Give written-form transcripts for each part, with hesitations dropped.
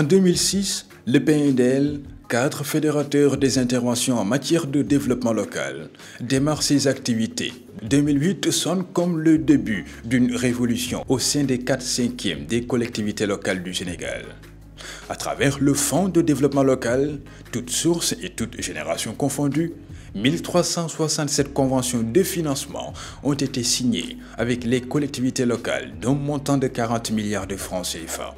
En 2006, le PNDL, cadre fédérateur des interventions en matière de développement local, démarre ses activités. 2008 sonne comme le début d'une révolution au sein des 4/5e des collectivités locales du Sénégal. À travers le Fonds de développement local, toutes sources et toutes générations confondues, 1367 conventions de financement ont été signées avec les collectivités locales d'un montant de 40 milliards de francs CFA.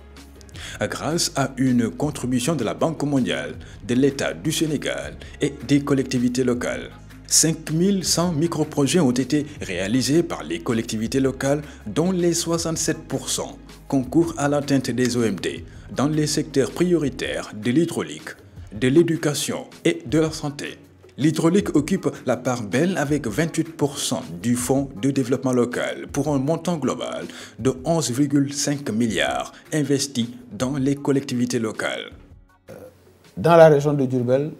Grâce à une contribution de la Banque mondiale, de l'État du Sénégal et des collectivités locales, 5100 microprojets ont été réalisés par les collectivités locales, dont les 67% concourent à l'atteinte des OMD dans les secteurs prioritaires de l'hydraulique, de l'éducation et de la santé. L'hydraulique occupe la part belle avec 28% du Fonds de développement local pour un montant global de 11,5 milliards investis dans les collectivités locales. Dans la région de Diourbel,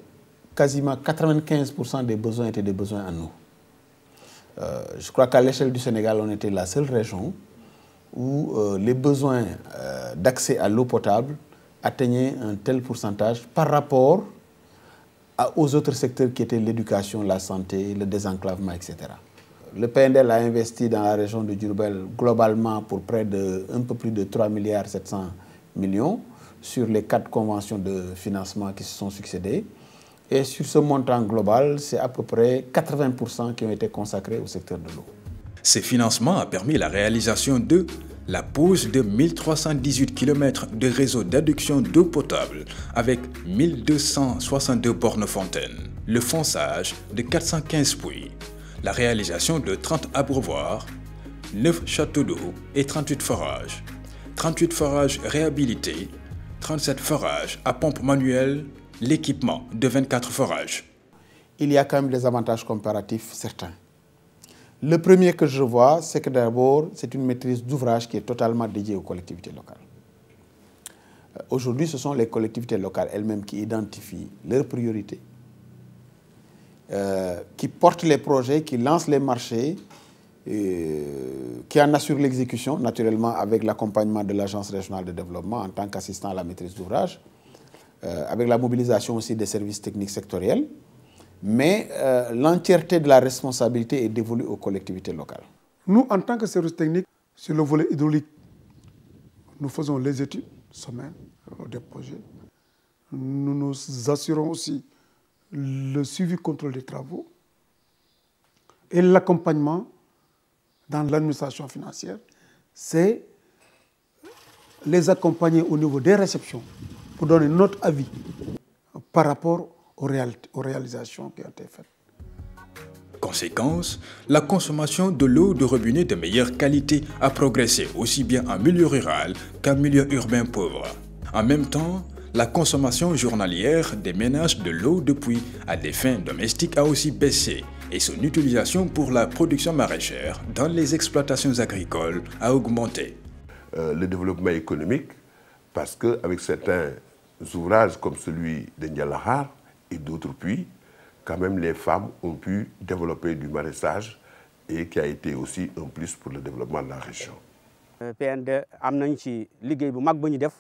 quasiment 95% des besoins étaient des besoins en eau. Je crois qu'à l'échelle du Sénégal, on était la seule région où les besoins d'accès à l'eau potable atteignaient un tel pourcentage par rapport aux autres secteurs qui étaient l'éducation, la santé, le désenclavement, etc. Le PNDL a investi dans la région de Diourbel globalement pour près de un peu plus de 3,7 milliards sur les 4 conventions de financement qui se sont succédées. Et sur ce montant global, c'est à peu près 80% qui ont été consacrés au secteur de l'eau. Ces financements ont permis la réalisation de la pose de 1318 km de réseau d'adduction d'eau potable avec 1262 bornes fontaines, le fonçage de 415 puits, la réalisation de 30 abreuvoirs, 9 châteaux d'eau et 38 forages réhabilités, 37 forages à pompe manuelle, l'équipement de 24 forages. Il y a quand même des avantages comparatifs certains. Le premier que je vois, c'est que d'abord, c'est une maîtrise d'ouvrage qui est totalement dédiée aux collectivités locales. Aujourd'hui, ce sont les collectivités locales elles-mêmes qui identifient leurs priorités, qui portent les projets, qui lancent les marchés, qui en assurent l'exécution, naturellement avec l'accompagnement de l'Agence régionale de développement en tant qu'assistant à la maîtrise d'ouvrage, avec la mobilisation aussi des services techniques sectoriels. Mais l'entièreté de la responsabilité est dévolue aux collectivités locales. Nous, en tant que service technique, sur le volet hydraulique, nous faisons les études sommaires des projets. Nous nous assurons aussi le suivi contrôle des travaux et l'accompagnement dans l'administration financière. C'est les accompagner au niveau des réceptions pour donner notre avis par rapport aux réalisations qui ont été faites. Conséquence, la consommation de l'eau de robinet de meilleure qualité a progressé aussi bien en milieu rural qu'en milieu urbain pauvre. En même temps, la consommation journalière des ménages de l'eau de puits à des fins domestiques a aussi baissé et son utilisation pour la production maraîchère dans les exploitations agricoles a augmenté. Le développement économique, parce qu'avec certains ouvrages comme celui de Ndialahar et d'autres puits, quand même les femmes ont pu développer du maraîchage et qui a été aussi un plus pour le développement de la région. PND am nañ ci liggéey bu mag bu ñu def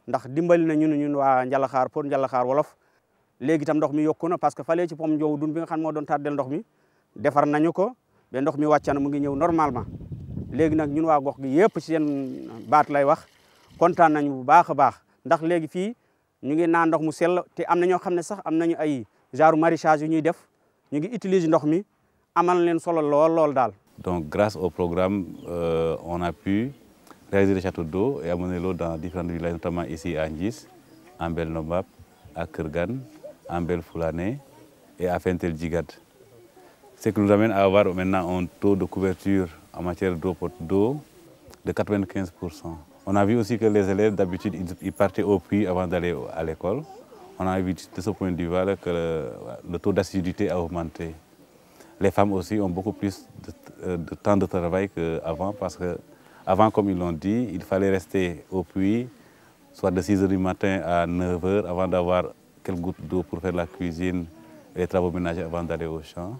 ndax dimbali na ñun waa Ndialahar pour Ndialahar wolof léegi itam ndox mi yokku na parce que fallait ci pom Ndiow dun bi nga xam moo doon tàddeel ndox mi defar nañu ko ba ndox mi wàcc na mu ngi ñëw normalement léegi nag ñun waa gox gi yëpp ci seen baat lay wax kontaan nañu bu baax a baax ndax léegi fii ñu ngi naan ndox mu sell te am na ñoo xam ne sax am nañu ay genre maraîchage yu ñuy def ñu ngi utiliser ndox mi amal leen solo lool daal. Donc grâce au programme, on a pu réaliser des châteaux d'eau et amener l'eau dans différents villages, notamment ici à Ndjis, en Bel Nombap, à Kergan, en Bel Foulané et à Fentel Djigad. Ce qui nous amène à avoir maintenant un taux de couverture en matière d'eau de 95%. On a vu aussi que les élèves, d'habitude, ils partaient au puits avant d'aller à l'école. On a vu de ce point de vue que le taux d'assiduité a augmenté. Les femmes aussi ont beaucoup plus de temps de travail qu'avant parce qu'avant, comme ils l'ont dit, il fallait rester au puits, soit de 6 h du matin à 9 h avant d'avoir quelques gouttes d'eau pour faire la cuisine et les travaux ménagers avant d'aller au champ.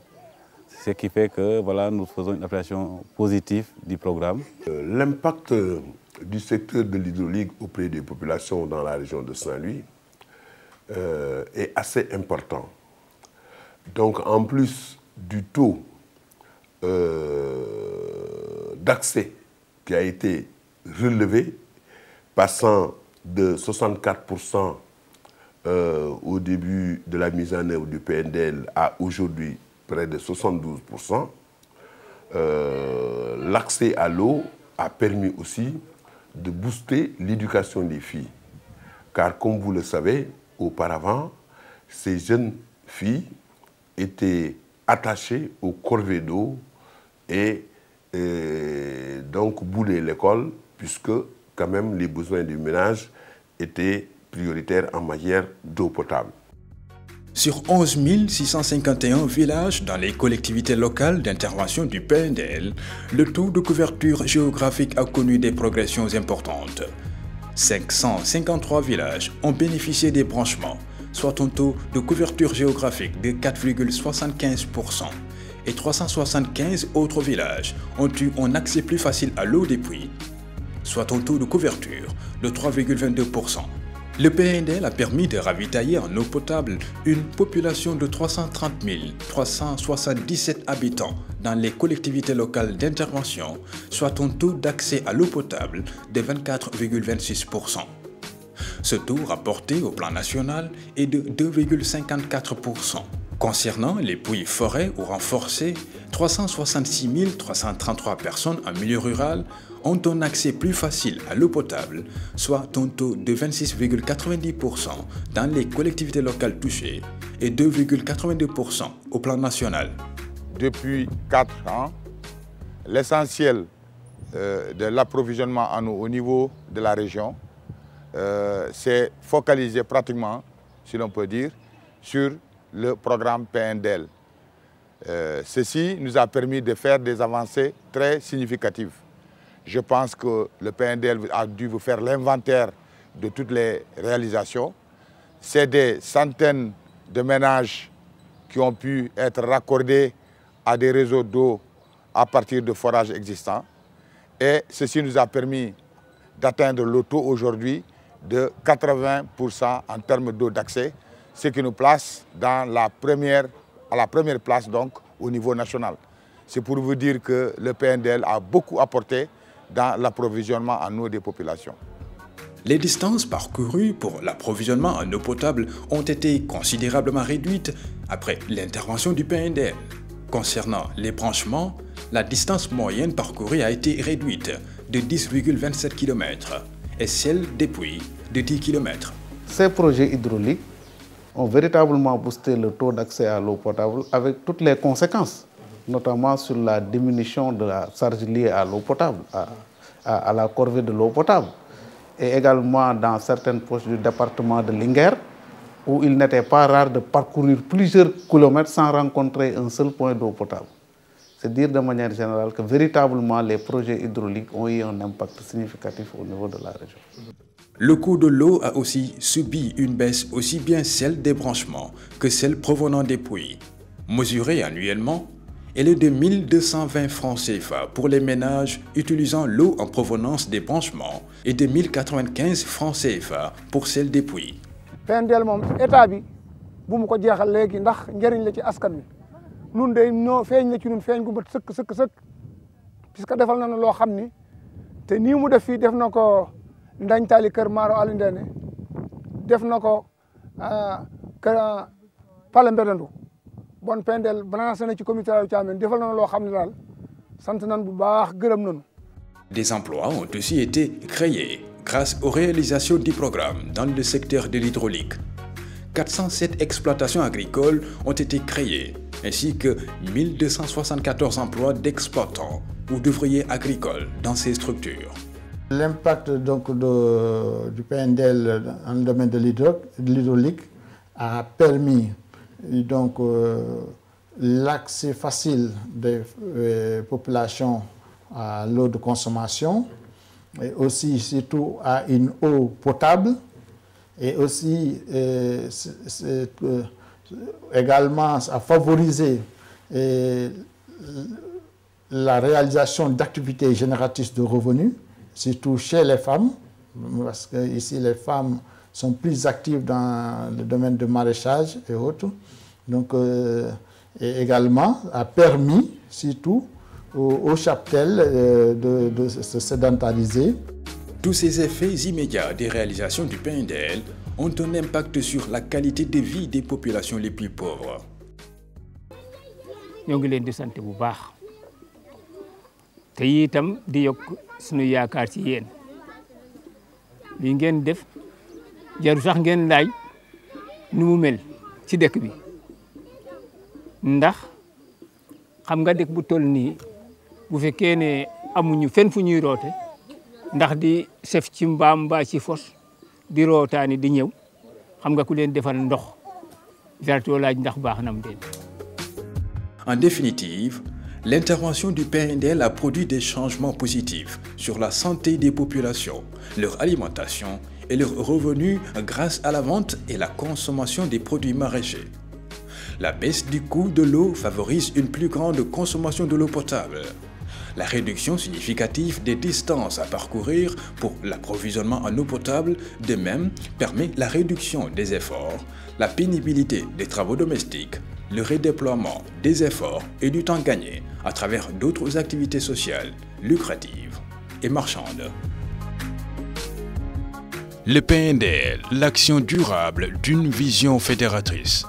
Ce qui fait que voilà, nous faisons une appréciation positive du programme. L'impact du secteur de l'hydraulique auprès des populations dans la région de Saint-Louis est assez important. Donc en plus du taux d'accès qui a été relevé, passant de 64% au début de la mise en œuvre du PNDL à aujourd'hui près de 72%, l'accès à l'eau a permis aussi de booster l'éducation des filles. Car comme vous le savez, auparavant, ces jeunes filles étaient attachées aux corvées d'eau et donc boulaient l'école, puisque quand même les besoins du ménage étaient prioritaires en matière d'eau potable. Sur 11 651 villages dans les collectivités locales d'intervention du PNDL, le taux de couverture géographique a connu des progressions importantes. 553 villages ont bénéficié des branchements, soit un taux de couverture géographique de 4,75%. Et 375 autres villages ont eu un accès plus facile à l'eau des puits, soit un taux de couverture de 3,22%. Le PNDL a permis de ravitailler en eau potable une population de 330 377 habitants dans les collectivités locales d'intervention, soit un taux d'accès à l'eau potable de 24,26%. Ce taux rapporté au plan national est de 2,54%. Concernant les puits forêts ou renforcés, 366 333 personnes en milieu rural ont un accès plus facile à l'eau potable, soit un taux de 26,90% dans les collectivités locales touchées et 2,82% au plan national. Depuis 4 ans, l'essentiel de l'approvisionnement en eau au niveau de la région s'est focalisé pratiquement, si l'on peut dire, sur le programme PNDL. Ceci nous a permis de faire des avancées très significatives. Je pense que le PNDL a dû vous faire l'inventaire de toutes les réalisations. C'est des centaines de ménages qui ont pu être raccordés à des réseaux d'eau à partir de forages existants. Et ceci nous a permis d'atteindre le taux aujourd'hui de 80% en termes d'eau d'accès, ce qui nous place à la première place donc, au niveau national. C'est pour vous dire que le PNDL a beaucoup apporté dans l'approvisionnement en eau des populations. Les distances parcourues pour l'approvisionnement en eau potable ont été considérablement réduites après l'intervention du PNDL. Concernant les branchements, la distance moyenne parcourue a été réduite de 10,27 km et celle des puits de 10 km. Ces projets hydrauliques ont véritablement boosté le taux d'accès à l'eau potable avec toutes les conséquences, notamment sur la diminution de la charge liée à l'eau potable, à la corvée de l'eau potable. Et également dans certaines poches du département de Linguère, où il n'était pas rare de parcourir plusieurs kilomètres sans rencontrer un seul point d'eau potable. C'est dire de manière générale que véritablement les projets hydrauliques ont eu un impact significatif au niveau de la région. Le coût de l'eau a aussi subi une baisse aussi bien celle des branchements que celle provenant des puits. Mesurée annuellement, elle est de 1 220 francs CFA pour les ménages utilisant l'eau en provenance des branchements et de 1 095 francs CFA pour celle des puits. PNDL moom état bi bu mu ko jeexal léegi ndax njëriñ la ci askan wi nun de noo feeñ la ci nun feeñ gu mat sëkk puisque defal na loo xam ni te nii mu def fii def na ko Ndañ Taali kër Maaro Aliou Ndéné def na ko kër Pala Mbedandu bon PNDL balancé na ci comité yu Thiamène defal na loo xam ne daal sant nañ bu baax gërëm nañu. Des emplois ont aussi été créés grâce aux réalisations du programme dans le secteur de l'hydraulique. 407 exploitations agricoles ont été créées, ainsi que 1274 emplois d'exploitants ou d'ouvriers agricoles dans ces structures. L'impact donc du PNDL dans le domaine de l'hydraulique a permis donc l'accès facile des populations à l'eau de consommation et aussi surtout à une eau potable et aussi également à favoriser la réalisation d'activités génératrices de revenus, surtout chez les femmes, parce que ici les femmes sont plus actives dans le domaine de maraîchage et autres. Donc, et également a permis surtout aux cheptels de se sédentariser. Tous ces effets immédiats des réalisations du PNDL ont un impact sur la qualité de vie des populations les plus pauvres. ñoo ngi leen di sant bu baax te itam di yokk sunu yaakaar ci yéen li ngeen def jaru sax ngeen laaj nu mu mel ci dëkk bi ndax xam nga dëkk bu toll nii bu fekkee ne amuñu fenn fu ñuy roote ndax di sef ci mbaam mbaa ci fos di rootaani di ñëw xam nga ku leen defal ndox jartoo laaj ndax baax na mu den. En définitive, l'intervention du PNDL a produit des changements positifs sur la santé des populations, leur alimentation et leurs revenus grâce à la vente et la consommation des produits maraîchers. La baisse du coût de l'eau favorise une plus grande consommation de l'eau potable. La réduction significative des distances à parcourir pour l'approvisionnement en eau potable, de même, permet la réduction des efforts, la pénibilité des travaux domestiques, le redéploiement des efforts et du temps gagné à travers d'autres activités sociales, lucratives et marchandes. Le PNDL, l'action durable d'une vision fédératrice.